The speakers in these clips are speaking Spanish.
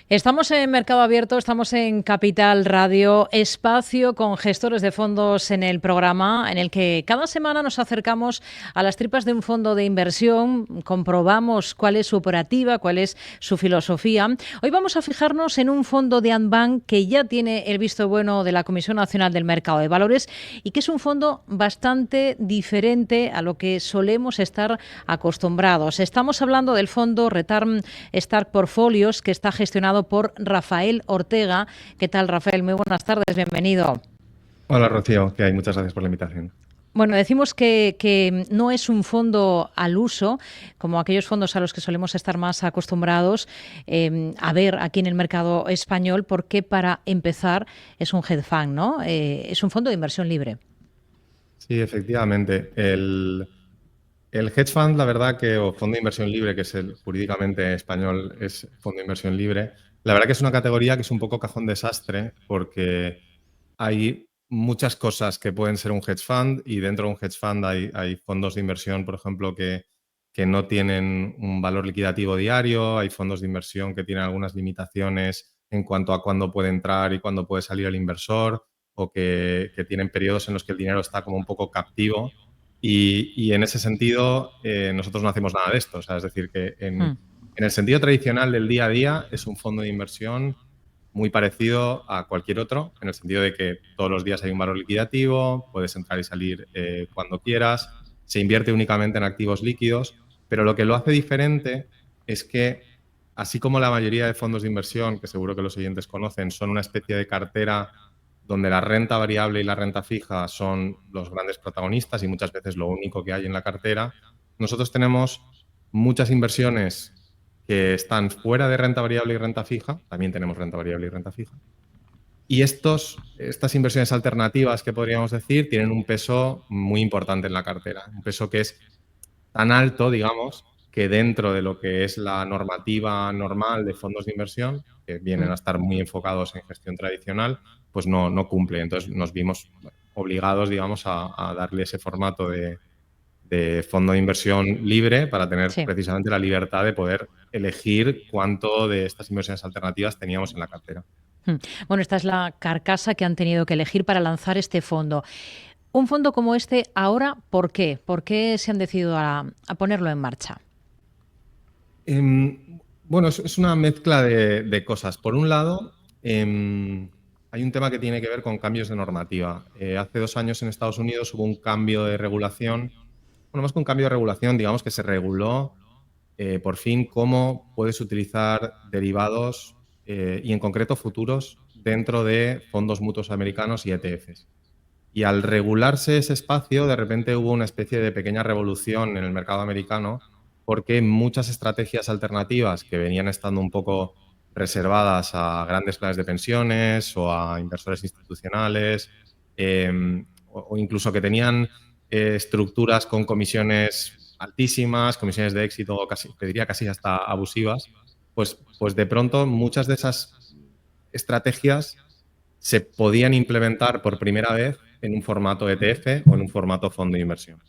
Estamos en Mercado Abierto, estamos en Capital Radio, espacio con gestores de fondos en el programa, en el que cada semana nos acercamos a las tripas de un fondo de inversión, comprobamos cuál es su operativa, cuál es su filosofía. Hoy vamos a fijarnos en un fondo de Andbank que ya tiene el visto bueno de la Comisión Nacional del Mercado de Valores y que es un fondo bastante diferente a lo que solemos estar acostumbrados. Estamos hablando del fondo Return Start Portfolios, que está gestionado por Rafael Ortega. ¿Qué tal, Rafael? Muy buenas tardes, bienvenido. Hola Rocío, ¿qué hay? Muchas gracias por la invitación. Bueno, decimos que no es un fondo al uso, como aquellos fondos a los que solemos estar más acostumbrados a ver aquí en el mercado español, porque para empezar es un hedge fund, ¿no? Es un fondo de inversión libre. Sí, efectivamente. El hedge fund, la verdad que, o fondo de inversión libre, que es el jurídicamente español, es fondo de inversión libre, la verdad que es una categoría que es un poco cajón desastre porque hay muchas cosas que pueden ser un hedge fund y dentro de un hedge fund hay fondos de inversión, por ejemplo, que no tienen un valor liquidativo diario, hay fondos de inversión que tienen algunas limitaciones en cuanto a cuándo puede entrar y cuándo puede salir el inversor o que tienen periodos en los que el dinero está como un poco captivo. Y en ese sentido, nosotros no hacemos nada de esto. O sea, es decir, que en el sentido tradicional del día a día es un fondo de inversión muy parecido a cualquier otro, en el sentido de que todos los días hay un valor liquidativo, puedes entrar y salir cuando quieras, se invierte únicamente en activos líquidos, pero lo que lo hace diferente es que, así como la mayoría de fondos de inversión, que seguro que los oyentes conocen, son una especie de cartera donde la renta variable y la renta fija son los grandes protagonistas y muchas veces lo único que hay en la cartera, nosotros tenemos muchas inversiones que están fuera de renta variable y renta fija, también tenemos renta variable y renta fija, y estas inversiones alternativas que podríamos decir tienen un peso muy importante en la cartera, un peso que es tan alto, digamos, que dentro de lo que es la normativa normal de fondos de inversión, que vienen a estar muy enfocados en gestión tradicional, pues no cumple. Entonces nos vimos obligados, digamos, a darle ese formato de fondo de inversión libre para tener Sí. precisamente la libertad de poder elegir cuánto de estas inversiones alternativas teníamos en la cartera. Bueno, esta es la carcasa que han tenido que elegir para lanzar este fondo. Un fondo como este, ahora, ¿por qué? ¿Por qué se han decidido a ponerlo en marcha? Bueno, es una mezcla de cosas. Por un lado, hay un tema que tiene que ver con cambios de normativa. Hace 2 años en Estados Unidos hubo un cambio de regulación. Bueno, más que un cambio de regulación, digamos que se reguló por fin cómo puedes utilizar derivados y en concreto futuros dentro de fondos mutuos americanos y ETFs. Y al regularse ese espacio, de repente hubo una especie de pequeña revolución en el mercado americano porque muchas estrategias alternativas que venían estando un poco reservadas a grandes planes de pensiones o a inversores institucionales o incluso que tenían estructuras con comisiones altísimas, comisiones de éxito, casi, te diría casi hasta abusivas, pues de pronto muchas de esas estrategias se podían implementar por primera vez en un formato ETF o en un formato fondo de inversión.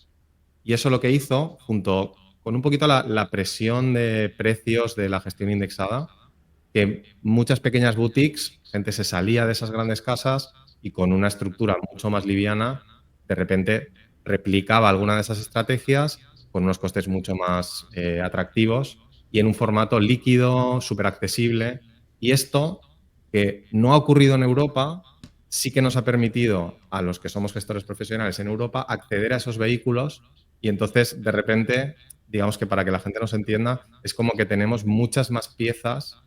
Y eso lo que hizo, junto con un poquito la presión de precios de la gestión indexada, que muchas pequeñas boutiques, gente se salía de esas grandes casas y con una estructura mucho más liviana, de repente replicaba alguna de esas estrategias con unos costes mucho más atractivos y en un formato líquido, súper accesible. Y esto, que no ha ocurrido en Europa, sí que nos ha permitido a los que somos gestores profesionales en Europa acceder a esos vehículos y entonces, de repente, digamos que para que la gente nos entienda, es como que tenemos muchas más piezas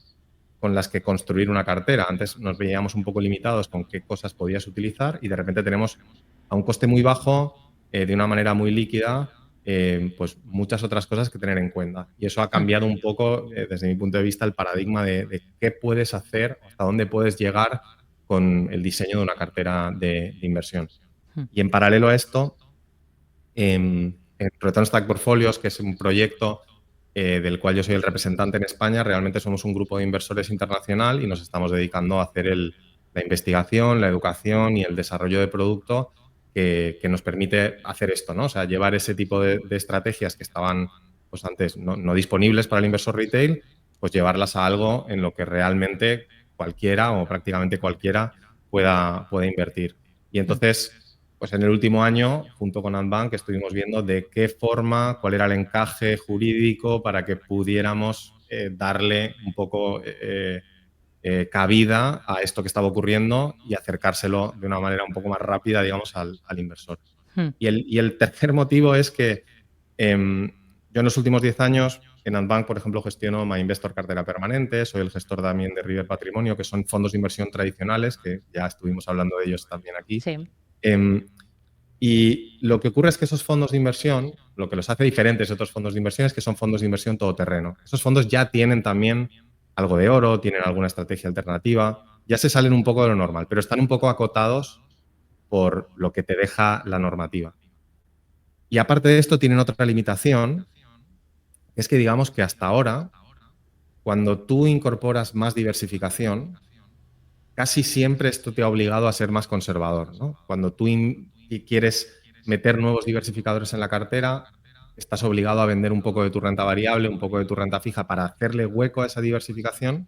con las que construir una cartera. Antes nos veíamos un poco limitados con qué cosas podías utilizar y de repente tenemos a un coste muy bajo, de una manera muy líquida, pues muchas otras cosas que tener en cuenta. Y eso ha cambiado un poco, desde mi punto de vista, el paradigma de qué puedes hacer, hasta dónde puedes llegar con el diseño de una cartera de inversión. Y en paralelo a esto, en Return Stack Portfolios, que es un proyecto del cual yo soy el representante en España, realmente somos un grupo de inversores internacional y nos estamos dedicando a hacer la investigación, la educación y el desarrollo de producto que nos permite hacer esto, ¿no? O sea, llevar ese tipo de estrategias que estaban pues antes no disponibles para el inversor retail pues llevarlas a algo en lo que realmente cualquiera o prácticamente cualquiera pueda invertir. Y entonces, pues en el último año, junto con Andbank, estuvimos viendo de qué forma, cuál era el encaje jurídico para que pudiéramos darle un poco cabida a esto que estaba ocurriendo y acercárselo de una manera un poco más rápida, digamos, al inversor. Y el tercer motivo es que yo en los últimos 10 años en Andbank, por ejemplo, gestiono My Investor Cartera Permanente, soy el gestor también de River Patrimonio, que son fondos de inversión tradicionales, que ya estuvimos hablando de ellos también aquí. Sí. Y lo que ocurre es que esos fondos de inversión, lo que los hace diferentes de otros fondos de inversión es que son fondos de inversión todoterreno. Esos fondos ya tienen también algo de oro, tienen alguna estrategia alternativa, ya se salen un poco de lo normal, pero están un poco acotados por lo que te deja la normativa. Y aparte de esto, tienen otra limitación, es que digamos que hasta ahora, cuando tú incorporas más diversificación, casi siempre esto te ha obligado a ser más conservador, ¿no? Cuando tú quieres meter nuevos diversificadores en la cartera, estás obligado a vender un poco de tu renta variable, un poco de tu renta fija para hacerle hueco a esa diversificación.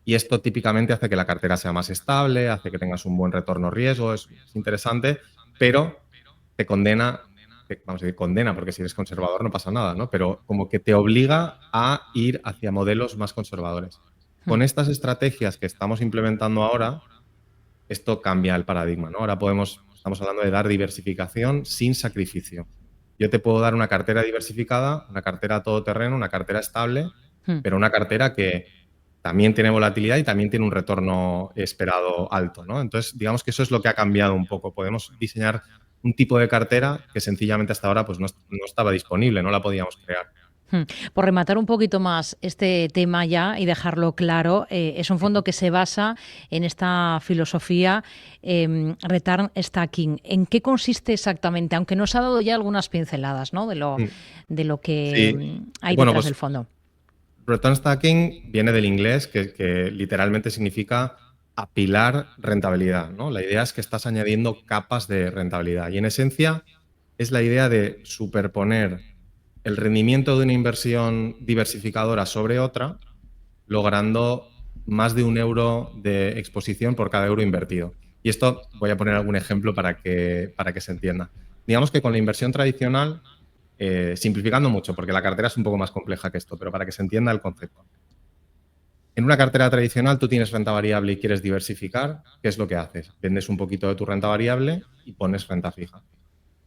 Y esto típicamente hace que la cartera sea más estable, hace que tengas un buen retorno riesgo, es interesante, pero te condena, vamos a decir condena, porque si eres conservador no pasa nada, ¿no? Pero como que te obliga a ir hacia modelos más conservadores. Con estas estrategias que estamos implementando ahora, esto cambia el paradigma, ¿no? Ahora estamos hablando de dar diversificación sin sacrificio. Yo te puedo dar una cartera diversificada, una cartera todoterreno, una cartera estable, pero una cartera que también tiene volatilidad y también tiene un retorno esperado alto, ¿no? Entonces, digamos que eso es lo que ha cambiado un poco. Podemos diseñar un tipo de cartera que sencillamente hasta ahora pues no estaba disponible, no la podíamos crear. Por rematar un poquito más este tema ya y dejarlo claro, es un fondo que se basa en esta filosofía return stacking. ¿En qué consiste exactamente? Aunque nos ha dado ya algunas pinceladas, ¿no? de lo que hay detrás del fondo. Return stacking viene del inglés, que literalmente significa apilar rentabilidad, ¿no? La idea es que estás añadiendo capas de rentabilidad y en esencia es la idea de superponer el rendimiento de una inversión diversificadora sobre otra, logrando más de €1 de exposición por cada euro invertido. Y esto voy a poner algún ejemplo para que se entienda. Digamos que con la inversión tradicional, simplificando mucho, porque la cartera es un poco más compleja que esto, pero para que se entienda el concepto. En una cartera tradicional tú tienes renta variable y quieres diversificar, ¿qué es lo que haces? Vendes un poquito de tu renta variable y pones renta fija.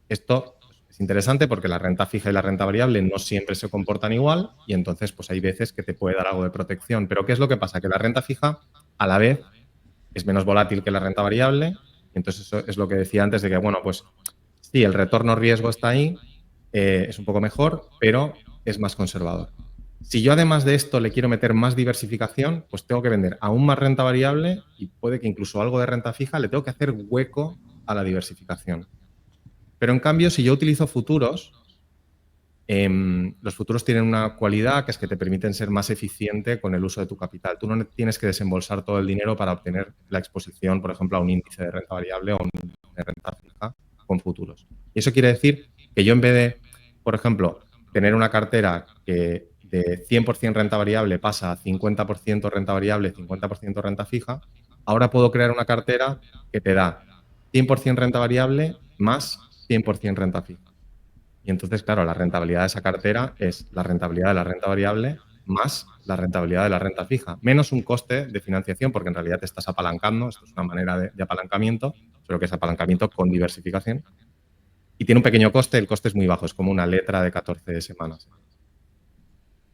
Esto es interesante porque la renta fija y la renta variable no siempre se comportan igual y entonces pues hay veces que te puede dar algo de protección. Pero ¿qué es lo que pasa? Que la renta fija a la vez es menos volátil que la renta variable y entonces eso es lo que decía antes de que, bueno, pues sí, el retorno riesgo está ahí, es un poco mejor, pero es más conservador. Si yo además de esto le quiero meter más diversificación, pues tengo que vender aún más renta variable y puede que incluso algo de renta fija le tengo que hacer hueco a la diversificación. Pero en cambio, si yo utilizo futuros, los futuros tienen una cualidad que es que te permiten ser más eficiente con el uso de tu capital. Tú no tienes que desembolsar todo el dinero para obtener la exposición, por ejemplo, a un índice de renta variable o un índice de renta fija con futuros. Y eso quiere decir que yo en vez de, por ejemplo, tener una cartera que de 100% renta variable pasa a 50% renta variable, 50% renta fija, ahora puedo crear una cartera que te da 100% renta variable más 100% renta fija. Y entonces, claro, la rentabilidad de esa cartera es la rentabilidad de la renta variable más la rentabilidad de la renta fija, menos un coste de financiación, porque en realidad te estás apalancando, esto es una manera de apalancamiento, solo que es apalancamiento con diversificación. Y tiene un pequeño coste, el coste es muy bajo, es como una letra de 14 semanas.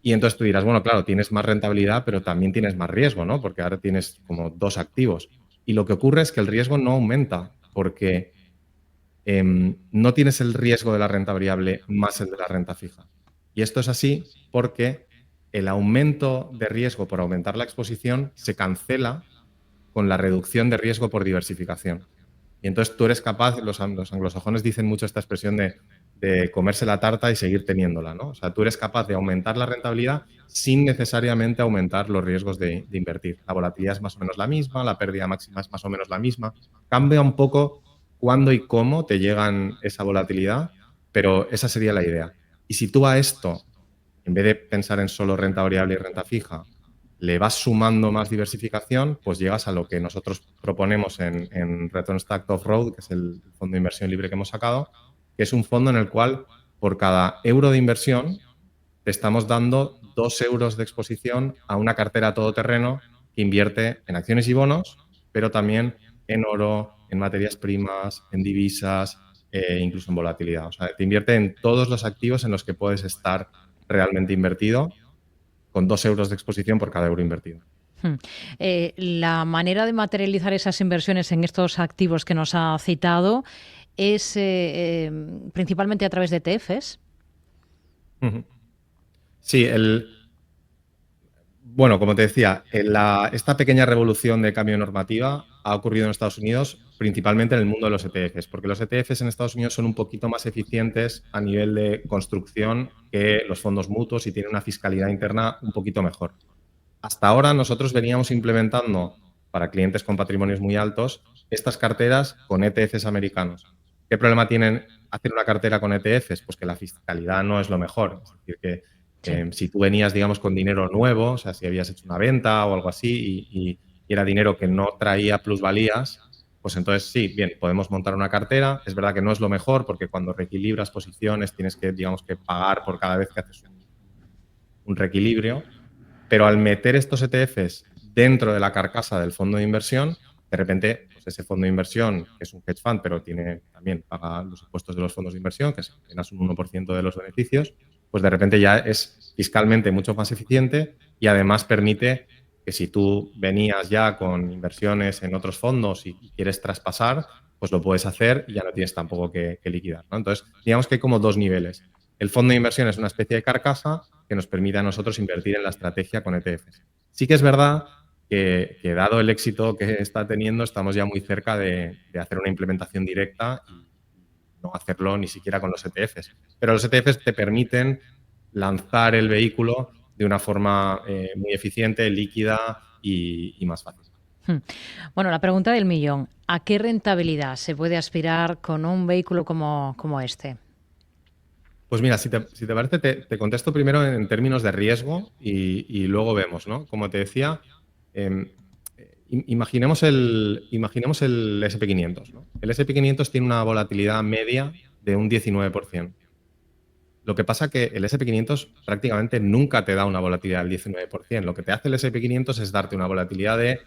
Y entonces tú dirás, bueno, claro, tienes más rentabilidad, pero también tienes más riesgo, ¿no? Porque ahora tienes como dos activos. Y lo que ocurre es que el riesgo no aumenta, porque no tienes el riesgo de la renta variable más el de la renta fija. Y esto es así porque el aumento de riesgo por aumentar la exposición se cancela con la reducción de riesgo por diversificación. Y entonces tú eres capaz, los anglosajones dicen mucho esta expresión de comerse la tarta y seguir teniéndola, ¿no? O sea, tú eres capaz de aumentar la rentabilidad sin necesariamente aumentar los riesgos de invertir. La volatilidad es más o menos la misma, la pérdida máxima es más o menos la misma. Cambia un poco cuándo y cómo te llegan esa volatilidad, pero esa sería la idea. Y si tú a esto en vez de pensar en solo renta variable y renta fija, le vas sumando más diversificación, pues llegas a lo que nosotros proponemos en Return Stacked Off-Road, que es el fondo de inversión libre que hemos sacado, que es un fondo en el cual por cada euro de inversión te estamos dando 2 euros de exposición a una cartera todoterreno que invierte en acciones y bonos, pero también en oro, en materias primas, en divisas, incluso en volatilidad. O sea, te invierte en todos los activos en los que puedes estar realmente invertido, con 2 euros de exposición por cada euro invertido. La manera de materializar esas inversiones en estos activos que nos ha citado es principalmente a través de ETFs. Sí, bueno, como te decía, esta pequeña revolución de cambio de normativa ha ocurrido en Estados Unidos principalmente en el mundo de los ETFs, porque los ETFs en Estados Unidos son un poquito más eficientes a nivel de construcción que los fondos mutuos y tienen una fiscalidad interna un poquito mejor. Hasta ahora nosotros veníamos implementando para clientes con patrimonios muy altos estas carteras con ETFs americanos. ¿Qué problema tienen hacer una cartera con ETFs? Pues que la fiscalidad no es lo mejor. Es decir, que si tú venías, digamos, con dinero nuevo, o sea, si habías hecho una venta o algo así y era dinero que no traía plusvalías, pues entonces sí, bien, podemos montar una cartera. Es verdad que no es lo mejor porque cuando reequilibras posiciones tienes que, digamos, que pagar por cada vez que haces un reequilibrio. Pero al meter estos ETFs dentro de la carcasa del fondo de inversión, de repente, pues ese fondo de inversión, que es un hedge fund, pero también paga los impuestos de los fondos de inversión, que es apenas un 1% de los beneficios, pues de repente ya es fiscalmente mucho más eficiente y además permite que si tú venías ya con inversiones en otros fondos y quieres traspasar, pues lo puedes hacer y ya no tienes tampoco que liquidar, ¿no? Entonces, digamos que hay como dos niveles. El fondo de inversión es una especie de carcasa que nos permite a nosotros invertir en la estrategia con ETFs. Sí que es verdad que dado el éxito que está teniendo, estamos ya muy cerca de hacer una implementación directa y no hacerlo ni siquiera con los ETFs. Pero los ETFs te permiten lanzar el vehículo de una forma muy eficiente, líquida y más fácil. Bueno, la pregunta del millón. ¿A qué rentabilidad se puede aspirar con un vehículo como este? Pues mira, si te parece, te contesto primero en términos de riesgo y luego vemos, ¿no? Como te decía, imaginemos el SP500, ¿no? El SP500 tiene una volatilidad media de un 19%. Lo que pasa que el SP500 prácticamente nunca te da una volatilidad del 19%. Lo que te hace el SP500 es darte una volatilidad de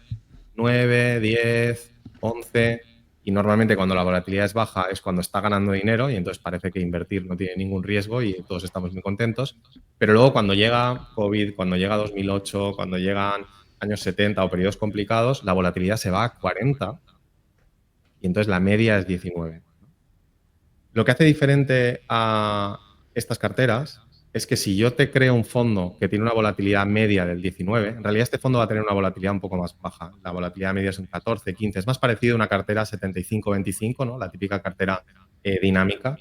9, 10, 11... Y normalmente cuando la volatilidad es baja es cuando está ganando dinero y entonces parece que invertir no tiene ningún riesgo y todos estamos muy contentos. Pero luego cuando llega COVID, cuando llega 2008, cuando llegan años 70 o periodos complicados, la volatilidad se va a 40 y entonces la media es 19. Lo que hace diferente a estas carteras es que si yo te creo un fondo que tiene una volatilidad media del 19, en realidad este fondo va a tener una volatilidad un poco más baja. La volatilidad media es un 14, 15. Es más parecido a una cartera 75-25, ¿no? La típica cartera dinámica.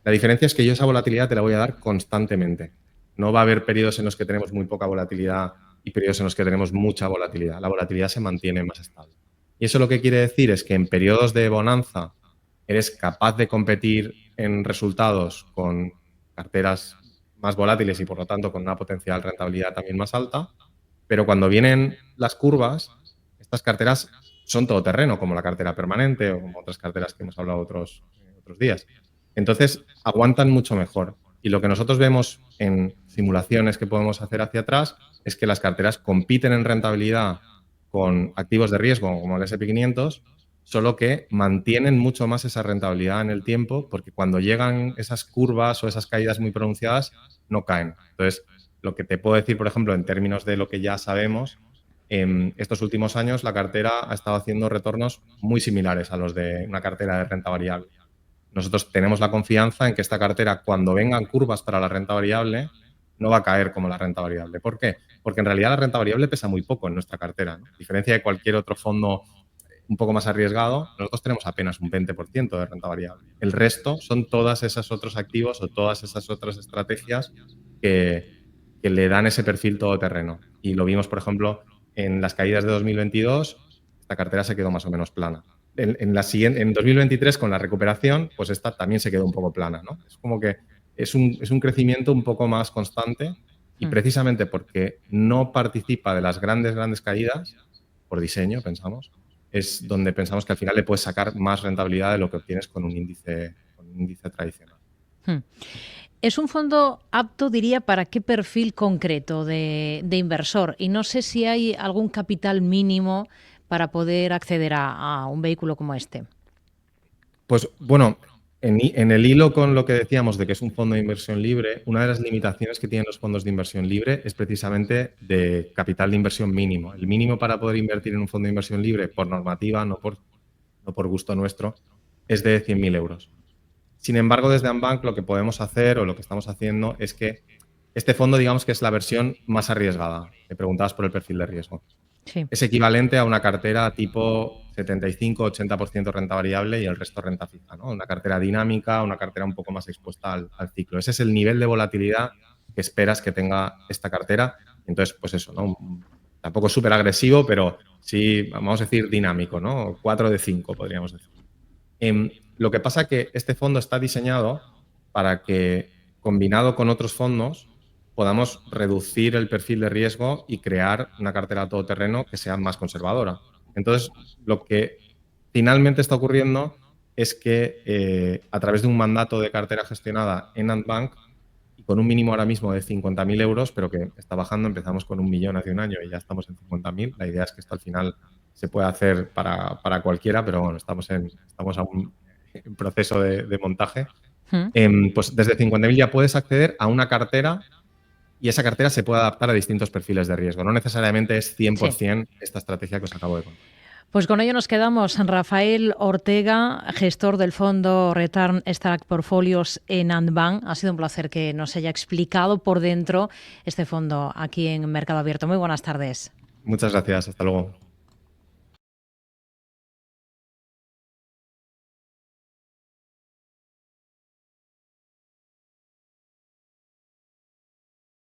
La diferencia es que yo esa volatilidad te la voy a dar constantemente. No va a haber periodos en los que tenemos muy poca volatilidad y periodos en los que tenemos mucha volatilidad. La volatilidad se mantiene más estable. Y eso lo que quiere decir es que en periodos de bonanza eres capaz de competir en resultados con carteras más volátiles y por lo tanto con una potencial rentabilidad también más alta, pero cuando vienen las curvas, estas carteras son todoterreno, como la cartera permanente o como otras carteras que hemos hablado otros días. Entonces, aguantan mucho mejor. Y lo que nosotros vemos en simulaciones que podemos hacer hacia atrás es que las carteras compiten en rentabilidad con activos de riesgo como el SP500, solo que mantienen mucho más esa rentabilidad en el tiempo porque cuando llegan esas curvas o esas caídas muy pronunciadas, no caen. Entonces, lo que te puedo decir, por ejemplo, en términos de lo que ya sabemos, en estos últimos años la cartera ha estado haciendo retornos muy similares a los de una cartera de renta variable. Nosotros tenemos la confianza en que esta cartera, cuando vengan curvas para la renta variable, no va a caer como la renta variable. ¿Por qué? Porque en realidad la renta variable pesa muy poco en nuestra cartera, ¿no? A diferencia de cualquier otro fondo un poco más arriesgado, nosotros tenemos apenas un 20% de renta variable. El resto son todos esos otros activos o todas esas otras estrategias que le dan ese perfil todoterreno. Y lo vimos, por ejemplo, en las caídas de 2022, esta cartera se quedó más o menos plana. En 2023, con la recuperación, pues esta también se quedó un poco plana, ¿no? Es como que es un crecimiento un poco más constante y precisamente porque no participa de las grandes caídas, por diseño, pensamos, es donde pensamos que al final le puedes sacar más rentabilidad de lo que obtienes con un índice tradicional. ¿Es un fondo apto, diría, para qué perfil concreto de inversor? Y no sé si hay algún capital mínimo para poder acceder a un vehículo como este. Pues bueno, en el hilo con lo que decíamos de que es un fondo de inversión libre, una de las limitaciones que tienen los fondos de inversión libre es precisamente de capital de inversión mínimo. El mínimo para poder invertir en un fondo de inversión libre por normativa, no por gusto nuestro, es de 100.000 euros. Sin embargo, desde Ambank lo que podemos hacer o lo que estamos haciendo es que este fondo, digamos que es la versión más arriesgada. Me preguntabas por el perfil de riesgo. Sí. Es equivalente a una cartera tipo 75-80% renta variable y el resto renta fija, ¿no? Una cartera dinámica, una cartera un poco más expuesta al ciclo. Ese es el nivel de volatilidad que esperas que tenga esta cartera. Entonces, pues eso, ¿no? Tampoco es súper agresivo, pero sí, vamos a decir, dinámico, ¿no? 4 de 5, podríamos decir. Lo que pasa es que este fondo está diseñado para que, combinado con otros fondos, podamos reducir el perfil de riesgo y crear una cartera todoterreno que sea más conservadora. Entonces, lo que finalmente está ocurriendo es que a través de un mandato de cartera gestionada en Antbank y con un mínimo ahora mismo de 50.000 euros, pero que está bajando, empezamos con 1 millón hace un año y ya estamos en 50.000. La idea es que esto al final se puede hacer para cualquiera, pero bueno, estamos aún en proceso de montaje. Pues desde 50.000 ya puedes acceder a una cartera y esa cartera se puede adaptar a distintos perfiles de riesgo. No necesariamente es 100% esta estrategia que os acabo de contar. Pues con ello nos quedamos. Rafael Ortega, gestor del fondo Return Stack Portfolios en Antbank. Ha sido un placer que nos haya explicado por dentro este fondo aquí en Mercado Abierto. Muy buenas tardes. Muchas gracias. Hasta luego.